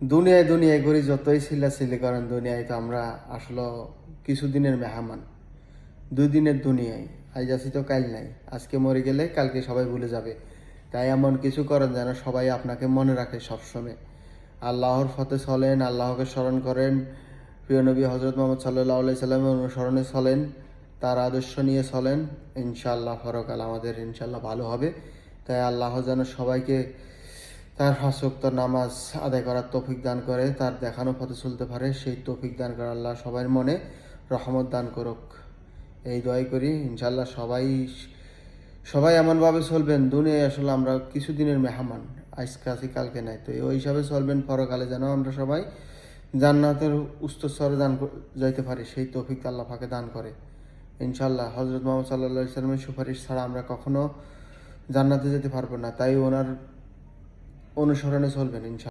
দুনিয়ায় দুনিয়ায় করি যতই চিল্লাচিল্লি করেন, দুনিয়ায় তো আমরা আসলে কিছুদিনের মেহমান। 2 দিনের দুনিয়ায়, আজ আছি তো কাল নাই। আজকে মরে গেলে কালকে সবাই ভুলে যাবে। তাই এমন কিছু করেন যেন সবাই আপনাকে মনে রাখে সবসময়। আল্লাহর পথে চলেন, আল্লাহকে স্মরণ করেন, প্রিয় নবী হজরত মোহাম্মদ সাল্লাল্লাহু আলাইহি সাল্লামের অনুসরণে চলেন, তার আদর্শ নিয়ে চলেন। ইনশাআল্লাহ পরকাল আমাদের ইনশাআল্লাহ ভালো হবে। তাই আল্লাহ যেন সবাইকে তার 5 ওয়াক্ত নামাজ আদায় করার তৌফিক দান করে, তার দেখানো পথে চলতে পারে সেই তৌফিক দান করে আল্লাহ সবার মনে রহমত দান করুক, এই দোয়াই করি। ইনশাআল্লাহ সবাই সবাই এমনভাবে চলবেন, দুনিয়ায় আসলে আমরা কিছুদিনের মেহমান, আজকে আছি কালকে নাই। তো ওই হিসাবে চলবেন, পরকালে যেন আমরা সবাই জান্নাতের উচ্চস্তরে যাইতে পারি সেই তৌফিক আল্লাহ পাকে দান করে ইনশাআল্লাহ। হজরত মোহাম্মদ সাল্লাল্লাহু আলাইহি সাল্লামের সুপারিশ ছাড়া আমরা কখনো জান্নাতে যেতে পারবো না, তাই ওনার অনুসরণে চলবেন ইনশাআল্লাহ।